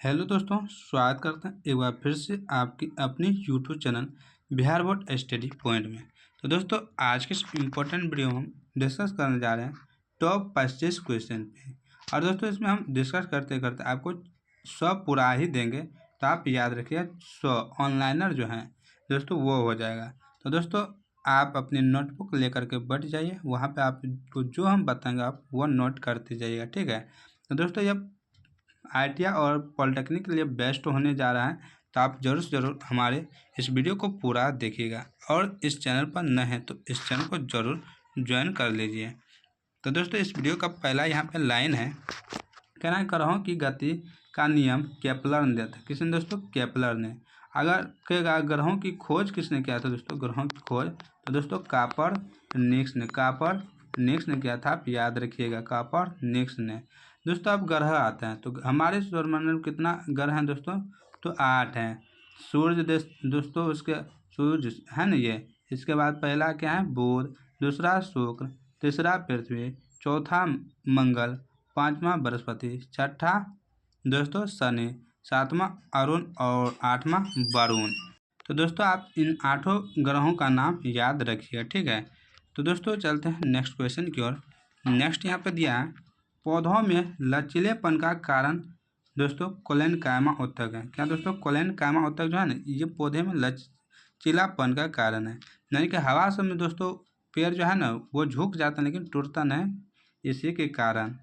Hello दोस्तों, स्वागत करते हैं एक बार फिर से आपकी अपनी YouTube channel Bihar board study point में। तो दोस्तों, आज के इस इम्पोर्टेंट वीडियो में हम डिस्कस करने जा रहे हैं टॉप 25 क्वेश्चन पे। और दोस्तों, इसमें हम डिस्कस करते करते आपको 100 पूरा ही देंगे, तो आप याद रखिए 100 ऑनलाइनर जो हैं दोस्तों वो हो जाएगा। तो दोस्तों, आप अपनी नोटबुक लेकर के बैठ जाइए, वहाँ पे आपको जो हम बताएंगे आप वो नोट करते जाइएगा, ठीक है। तो दोस्तों, जब ITI और पॉलिटेक्निक के लिए बेस्ट होने जा रहा है, तो आप ज़रूर से ज़रूर हमारे इस वीडियो को पूरा देखिएगा। और इस चैनल पर नए हैं तो इस चैनल को ज़रूर ज्वाइन कर लीजिए। तो दोस्तों, इस वीडियो का पहला यहाँ पे लाइन है, कहना है ग्रहों की गति का नियम केपलर ने दिया था। किसने दोस्तों? केपलर ने। अगर कहेगा ग्रहों की खोज किसने किया था दोस्तों? ग्रहों की खोज तो दोस्तों कापरनिकस ने किया था। आप याद रखिएगा, कापरनिकस ने। दोस्तों, अब ग्रह आते हैं तो हमारे सौरमंडल में कितना ग्रह हैं दोस्तों? तो 8 हैं। सूर्य दोस्तों, उसके सूर्य है ना ये। इसके बाद पहला क्या है? बुध। दूसरा शुक्र। तीसरा पृथ्वी। चौथा मंगल। पाँचवा बृहस्पति। छठा दोस्तों शनि। सातवां अरुण और आठवां वरुण। तो दोस्तों, आप इन 8 ग्रहों का नाम याद रखिए, ठीक है। तो दोस्तों, चलते हैं नेक्स्ट क्वेश्चन की ओर। नेक्स्ट यहाँ पे दिया है, पौधों में लचीलेपन का कारण दोस्तों कोलेनकाइमा उत्तक है। क्या दोस्तों? कोलेनकाइमा उत्तक जो है ना, ये पौधे में लचीलापन का कारण है। यानी कि हवा सब में दोस्तों पेड़ जो है ना वो झुक जाता है लेकिन टूटता नहीं, इसी के कारण।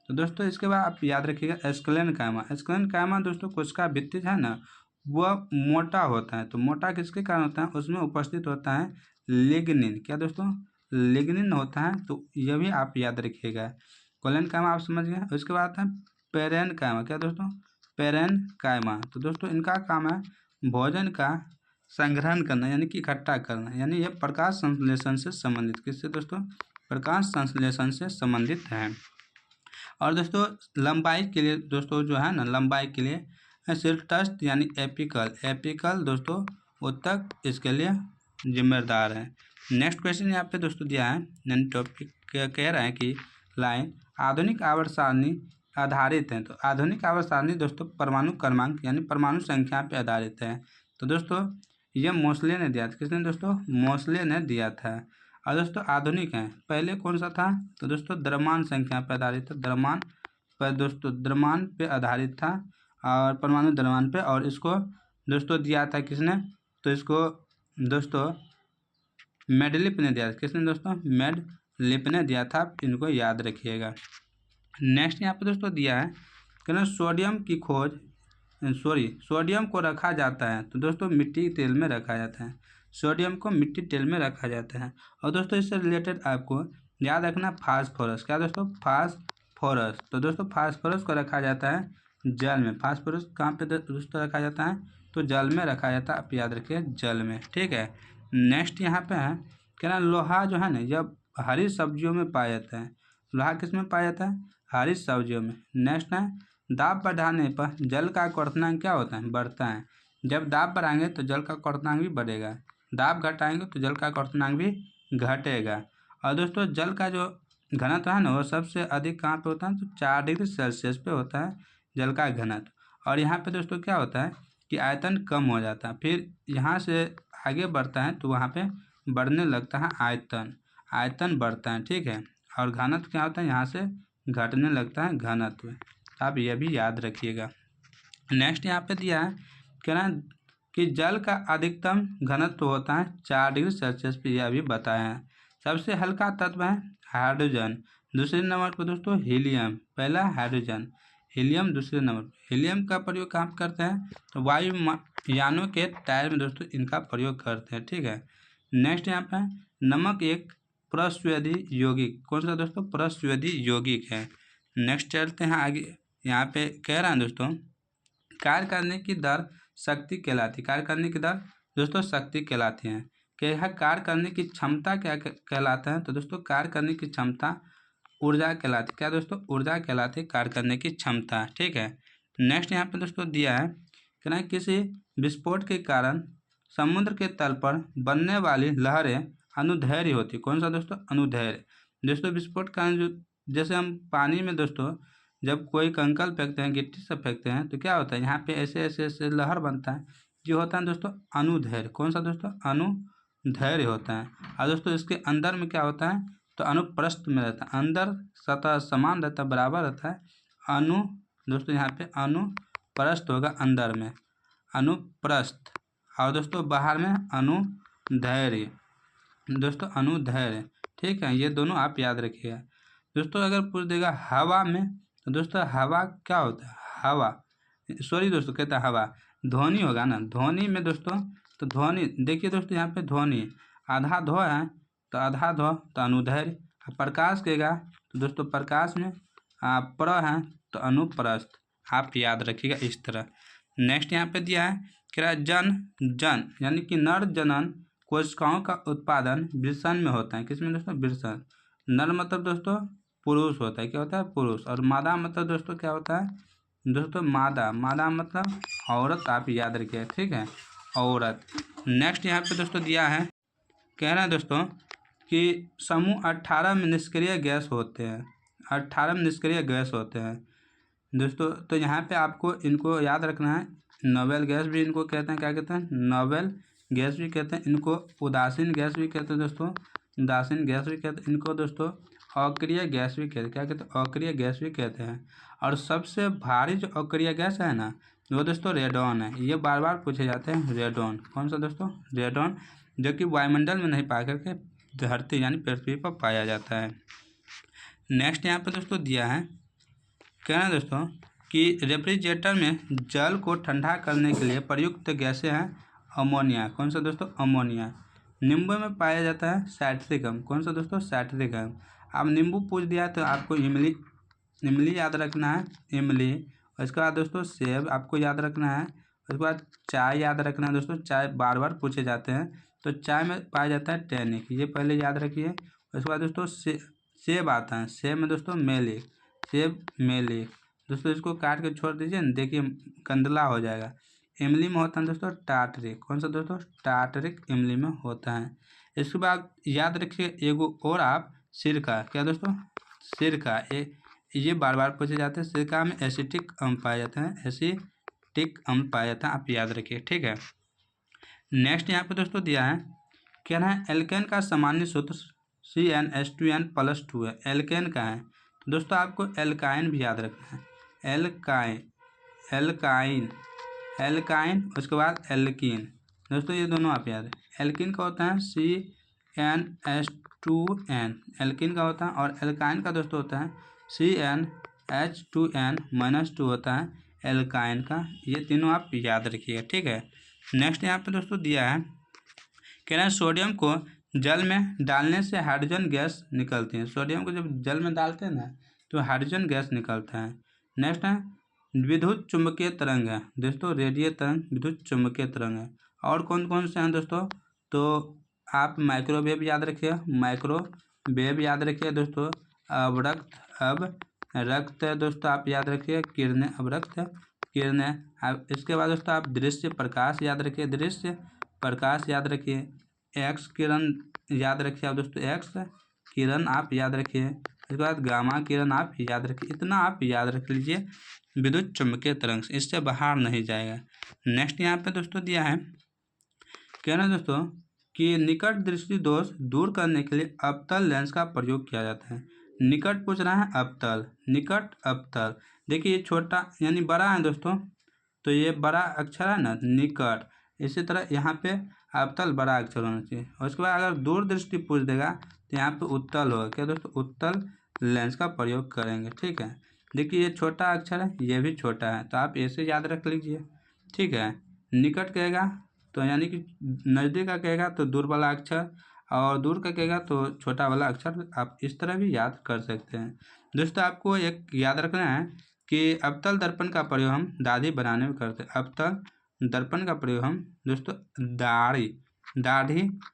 तो दोस्तों, इसके बाद आप याद रखिएगा स्क्लेनकाइमा दोस्तों कोशिका भित्ति है ना वह मोटा होता है। तो मोटा किसके कारण होता है? उसमें उपस्थित होता है लिग्निन। क्या दोस्तों? लिग्निन होता है। तो यह भी आप याद रखिएगा। कोलेनकाइमा आप समझ गए। उसके बाद आता है पेरेनकाइमा। क्या दोस्तों? पेरेनकाइमा। तो दोस्तों, इनका काम है भोजन का संग्रहण करना, यानी कि इकट्ठा करना। यानी यह प्रकाश संश्लेषण से संबंधित। किससे दोस्तों? प्रकाश संश्लेषण से संबंधित है। और दोस्तों, लंबाई के लिए दोस्तों जो है ना, लंबाई के लिए सिरटस्ट यानी एपिकल दोस्तों उत्तक इसके लिए जिम्मेदार है। नेक्स्ट क्वेश्चन यहाँ पे दोस्तों दिया है, यानी टॉपिक कह रहे हैं कि लाइन आधुनिक आवर्त सारणी आधारित है। तो आधुनिक आवर्त सारणी दोस्तों परमाणु क्रमांक यानी परमाणु संख्या पे आधारित है। तो दोस्तों, यह मोसले ने दिया था। किसने दोस्तों? मोसले ने दिया था। और दोस्तों, आधुनिक है, पहले कौन सा था? तो दोस्तों द्रव्यमान संख्या पर आधारित था। द्रव्यमान पर दोस्तों द्रव्यमान पे आधारित था और परमाणु द्रव्यमान पे। और इसको दोस्तों दिया था किसने? तो इसको दोस्तों मेडलिप ने दिया था। किसने दोस्तों? मेडलिप ने दिया था। आप इनको याद रखिएगा। नेक्स्ट यहाँ पे दोस्तों दिया है कि सोडियम को रखा जाता है। तो दोस्तों मिट्टी के तेल में रखा जाता है। सोडियम को मिट्टी तेल में रखा जाता है। और दोस्तों, इससे रिलेटेड आपको याद रखना फास्फोरस। क्या दोस्तों? फास्फोरस। तो दोस्तों, फास्फोरस को रखा जाता है जल में। फास्फोरस कहाँ पे दोस्तों रखा जाता है? तो जल में रखा जाता है। आप याद रखिए, जल में, ठीक है। नेक्स्ट यहाँ पे है क्या ना, लोहा जो है ना जब हरी सब्जियों में पाया जाता है। लोहा किस में पाया जाता है? हरी सब्जियों में। नेक्स्ट है दाब बढ़ाने पर जल का क्वथनांक क्या होता है? बढ़ता है। जब दाब बढ़ाएंगे तो जल का क्वथनांक भी बढ़ेगा। दाब घटाएंगे तो जल का क्वथनांक भी घटेगा। और दोस्तों, जल का जो घनत्व है ना वो सबसे अधिक कहाँ पे होता है? तो 4 डिग्री सेल्सियस पे होता है जल का घनत्व। और यहाँ पे दोस्तों क्या होता है कि आयतन कम हो जाता है, फिर यहाँ से आगे बढ़ता है तो वहाँ पे बढ़ने लगता है आयतन बढ़ता है, ठीक है। और घनत्व क्या होता है? यहाँ से घटने लगता है घनत्व। आप यह भी याद रखिएगा। नेक्स्ट यहाँ पे दिया है कहना कि जल का अधिकतम घनत्व होता है 4 डिग्री सेल्सियस पे, यह भी बताया है। सबसे हल्का तत्व है हाइड्रोजन। दूसरे नंबर पर दोस्तों हीलियम। पहला हाइड्रोजन, हीलियम दूसरे नंबर। हीलियम का प्रयोग कहाँ करते हैं? तो वायुयानों के टायर में दोस्तों इनका प्रयोग करते हैं, ठीक है। नेक्स्ट यहाँ पे नमक एक प्रस्वेदी यौगिक। कौन सा दोस्तों? प्रस्वेदी यौगिक है। नेक्स्ट चलते हैं आगे। यहाँ पे कह रहा है दोस्तों कार्य करने की दर शक्ति कहलाती। कार्य करने की दर दोस्तों शक्ति कहलाती है। क्या कार्य करने की क्षमता क्या कहलाता है? तो दोस्तों कार्य करने की क्षमता ऊर्जा कहलाती। क्या दोस्तों? ऊर्जा कहलाती कार्य करने की क्षमता, ठीक है। नेक्स्ट यहाँ पे दोस्तों दिया है कि ना किसी विस्फोट के कारण समुद्र के तल पर बनने वाली लहरें अनुदैर्घ्य होती। कौन सा दोस्तों? अनुदैर्घ्य। दोस्तों विस्फोट का जो जैसे हम पानी में दोस्तों जब कोई कंकल फेंकते हैं, गिट्टी से फेंकते हैं, तो क्या होता है यहाँ पे ऐसे ऐसे ऐसे लहर बनता है, जो होता है दोस्तों अनुदैर्घ्य। कौन सा दोस्तों? अनुदैर्घ्य होता है। और दोस्तों इसके अंदर में क्या होता है? तो अनुप्रस्थ में रहता है, अंदर सतह समान रहता है, बराबर रहता है। दोस्तों यहाँ पे अनुप्रस्थ होगा, अंदर में अनुप्रस्थ, और दोस्तों बाहर में अनुदैर्घ्य। दोस्तों अनुदैर्घ्य, ठीक है, ये दोनों आप याद रखिएगा। दोस्तों अगर पूछ देगा हवा में, तो दोस्तों हवा क्या होता है? हवा, सॉरी दोस्तों, कहता है हवा, ध्वनि होगा ना। ध्वनि में दोस्तों, तो ध्वनि देखिए दोस्तों, यहाँ पे ध्वनि आधा ध्व है, तो आधा ध्व तो अनुदैर्घ्य। प्रकाश कहेगा तो दोस्तों प्रकाश में प्र है, तो अनुप्रस्थ। आप याद रखिएगा इस तरह। नेक्स्ट यहाँ पे दिया है, कह रहा है जन यानी कि नर जनन कोशिकाओं का उत्पादन वृषण में होता है। किसमें दोस्तों? वृषण। नर मतलब दोस्तों पुरुष होता है, क्या होता है? पुरुष। और मादा मतलब दोस्तों क्या होता है? दोस्तों मादा मतलब औरत, आप याद रखिए, ठीक है, औरत। नेक्स्ट यहाँ पे दोस्तों दिया है, कह रहा है दोस्तों कि समूह 18 में निष्क्रिय गैस होते हैं, 18 में निष्क्रिय गैस होते हैं दोस्तों। तो यहाँ पे आपको इनको याद रखना है। नोबेल गैस भी इनको कहते हैं, क्या कहते हैं? नोबेल गैस भी कहते हैं इनको, उदासीन गैस भी कहते हैं दोस्तों, उदासीन गैस भी कहते हैं इनको दोस्तों, अक्रिय गैस भी कहते हैं, क्या कहते हैं? अक्रिय गैस भी कहते हैं। और सबसे भारी जो अक्रिय गैस है ना, वो दोस्तों रेडॉन है। ये बार बार पूछे जाते हैं, रेडॉन। कौन सा दोस्तों? रेडॉन, जो कि वायुमंडल में नहीं पा करके धरती यानी पृथ्वी पर पाया जाता है। नेक्स्ट यहाँ पे दोस्तों दिया है, कहना है दोस्तों कि रेफ्रिजरेटर में जल को ठंडा करने के लिए प्रयुक्त गैसें हैं अमोनिया। कौन सा दोस्तों? अमोनिया। नींबू में पाया जाता है साइट्रिक अम्ल। कौन सा दोस्तों? साइट्रिक अम्ल। अब नींबू पूछ दिया तो आपको इमली याद रखना है, इमली। उसके बाद दोस्तों सेब आपको याद रखना है। उसके बाद चाय याद रखना है दोस्तों, चाय बार बार पूछे जाते हैं, तो चाय में पाया जाता है टैनिक, ये पहले याद रखिए। उसके बाद दोस्तों सेब आता है, सेब में दोस्तों मेलिक, सेब मेलिक। दोस्तों इसको काट के छोड़ दीजिए ना, देखिए कंदला हो जाएगा। इमली में होता है दोस्तों टाटरिक। कौन सा दोस्तों? टाटरिक इमली में होता है। इसके बाद याद रखिए एगो और आप, सिरका। क्या दोस्तों? सिरका। ये बार बार पूछे जाते हैं। सिरका में एसिटिक अम्ल पाए जाते हैं, एसिटिक अम्ल पाया जाता है, आप याद रखिए, ठीक है। नेक्स्ट यहाँ पे दोस्तों दिया है, क्या है? एल्केन का सामान्य सूत्र CnH2n+2 है, एल्केन का है। तो दोस्तों आपको एल्काइन भी याद रखना है, एल्काइन, उसके बाद एल्कीन। दोस्तों ये दोनों आप याद है। एल्कीन का होता है CnH2n, एल्कीन का होता है, और एल्काइन का दोस्तों होता है CnH2n-2 होता है एल्काइन का। ये तीनों आप याद रखिएगा, ठीक है। नेक्स्ट यहाँ पे दोस्तों दिया है, कह रहे हैं सोडियम को जल में डालने से हाइड्रोजन गैस निकलती है। सोडियम को जब जल में डालते हैं ना, तो हाइड्रोजन गैस निकलता है। नेक्स्ट है विद्युत चुम्बकीय तरंग है दोस्तों, रेडियो तरंग, विद्युत चुम्बकीय तरंग है। और कौन कौन से हैं दोस्तों? तो आप माइक्रोवेव याद रखिए, माइक्रोवेव याद रखिए दोस्तों। अवरक्त है दोस्तों, आप याद रखिए, किरणें, अवरक्त किरणें। आप इसके बाद दोस्तों आप दृश्य प्रकाश याद रखिए, दृश्य प्रकाश याद रखिए। एक्स किरण याद रखिए आप दोस्तों, एक्स किरण आप याद रखिए। इसके बाद गामा किरण आप याद रखिए। इतना आप याद रख लीजिए विद्युत चुम्बकीय तरंग से, इससे बाहर नहीं जाएगा। नेक्स्ट यहाँ पे दोस्तों दिया है, कहना दोस्तों कि निकट दृष्टि दोष दूर करने के लिए अवतल लेंस का प्रयोग किया जाता है। निकट पूछ रहा है, अवतल, निकट अवतल। देखिए ये छोटा यानी बड़ा है दोस्तों, तो ये बड़ा अक्षर है ना, निकट। इसी तरह यहाँ पे अवतल बड़ा अक्षर होना चाहिए। और उसके बाद अगर दूर दृष्टि पूछ देगा तो यहाँ पे उत्तल होगा। क्या दोस्तों? उत्तल लेंस का प्रयोग करेंगे, ठीक है। देखिए ये छोटा अक्षर है, ये भी छोटा है, तो आप ऐसे याद रख लीजिए, ठीक है। निकट कहेगा तो यानी कि नज़दीक का कहेगा तो दूर वाला अक्षर, और दूर का कहेगा तो छोटा वाला अक्षर, आप इस तरह भी याद कर सकते हैं। दोस्तों आपको एक याद रखना है कि अवतल दर्पण का प्रयोग हम दाढ़ी बनाने में करते हैं। अवतल दर्पण का प्रयोग हम दोस्तों दाढ़ी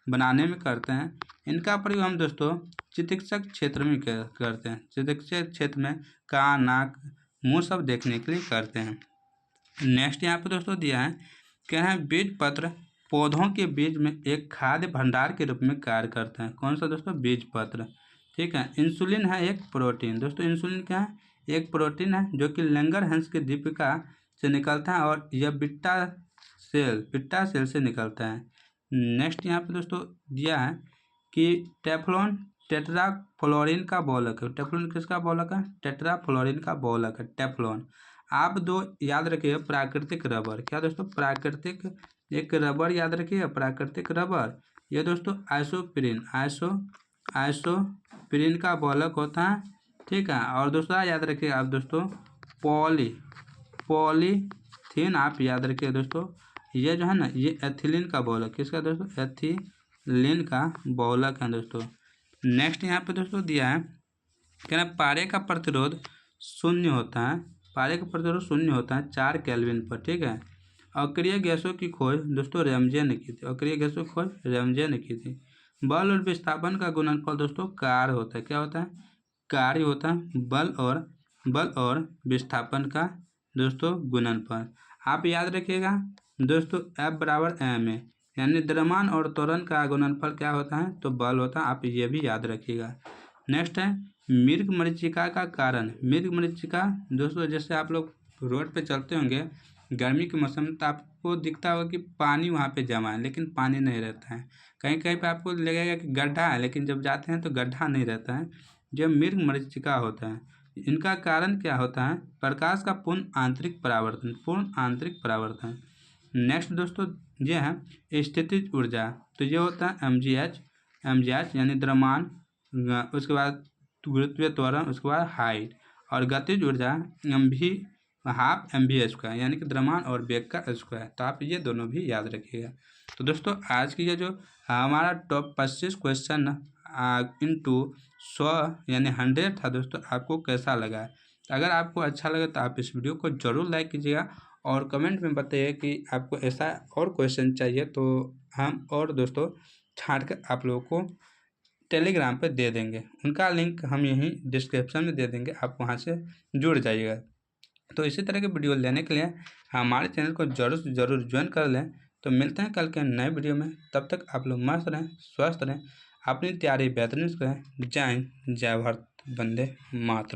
बनाने में करते हैं। इनका प्रयोग हम दोस्तों चिकित्सक क्षेत्र में करते हैं। चिकित्सक क्षेत्र में कान, नाक, मुंह सब देखने के लिए करते हैं। नेक्स्ट यहाँ पे दोस्तों दिया है, क्या है? बीज पत्र पौधों के बीज में एक खाद्य भंडार के रूप में कार्य करते हैं। कौन सा दोस्तों? बीज पत्र, ठीक है। इंसुलिन है एक प्रोटीन। दोस्तों इंसुलिन क्या है? एक प्रोटीन है जो कि लैंगरहैंस की दीपिका से निकलता है और यह बिट्टा सेल से निकलता है। नेक्स्ट यहाँ पे दोस्तों दिया है कि टेफ्लॉन टेट्राफ्लोरिन का बहुलक है। टेफ्लॉन किसका बहुलक है? टेट्राफ्लोरिन का बहुलक है टेफ्लॉन। आप दो याद रखिए प्राकृतिक रबर। क्या दोस्तों? प्राकृतिक एक रबर याद रखिए, प्राकृतिक रबर। ये दोस्तों आइसोप्रीन का बहुलक होता है, ठीक है। और दूसरा याद रखिए आप दोस्तों पॉलीथीन आप याद रखिए दोस्तों। ये जो है ना ये एथिलीन का बहुलक, किसका दोस्तों? एथिलीन का बहुलक है दोस्तों। नेक्स्ट यहाँ पे दोस्तों दिया है क्या ना पारे का प्रतिरोध शून्य होता है। पारे का प्रतिरोध शून्य होता है 4 केल्विन पर, ठीक है। अक्रिय गैसों की खोज दोस्तों रैमजे ने की थी। अक्रिय गैसों की खोज रैमजे ने की थी। बल और विस्थापन का गुणनफल दोस्तों कार्य होता है। क्या होता है? कार्य होता है बल और विस्थापन का दोस्तों गुणनफल। आप याद रखिएगा दोस्तों F बराबर m है, यानी द्रव्यमान और त्वरण का गुणनफल क्या होता है? तो बल होता है। आप ये भी याद रखिएगा। नेक्स्ट है मृग मरीचिका का कारण। मृग मरीचिका दोस्तों जैसे आप लोग रोड पे चलते होंगे गर्मी के मौसम में तो आपको दिखता होगा कि पानी वहाँ पे जमा है, लेकिन पानी नहीं रहता है। कहीं कहीं पे आपको लगेगा कि गड्ढा है, लेकिन जब जाते हैं तो गड्ढा नहीं रहता है। जब मृग मरीचिका होता है, इनका कारण क्या होता है? प्रकाश का पूर्ण आंतरिक परावर्तन। नेक्स्ट दोस्तों ये है स्थितिज ऊर्जा। तो ये होता है mgh यानी द्रव्यमान, उसके बाद गुरुत्वीय त्वरण, उसके बाद हाइट। और गतिज ऊर्जा हाफ mv² यानी कि द्रव्यमान और वेग का स्क्वायर। तो आप ये दोनों भी याद रखिएगा। तो दोस्तों आज की ये जो हमारा टॉप 25 क्वेश्चन इंटू 100 यानी 100 था दोस्तों, आपको कैसा लगा? अगर आपको अच्छा लगा तो आप इस वीडियो को ज़रूर लाइक कीजिएगा और कमेंट में बताइए कि आपको ऐसा और क्वेश्चन चाहिए, तो हम और दोस्तों छांट कर आप लोगों को टेलीग्राम पे दे देंगे। उनका लिंक हम यहीं डिस्क्रिप्शन में दे देंगे, आप वहां से जुड़ जाइएगा। तो इसी तरह के वीडियो लेने के लिए हमारे चैनल को ज़रूर से ज़रूर ज्वाइन कर लें। तो मिलते हैं कल के नए वीडियो में। तब तक आप लोग मस्त रहें, स्वस्थ रहें, अपनी तैयारी बेहतरीन करें। जय हिंद, जय भारत, वंदे मातरम।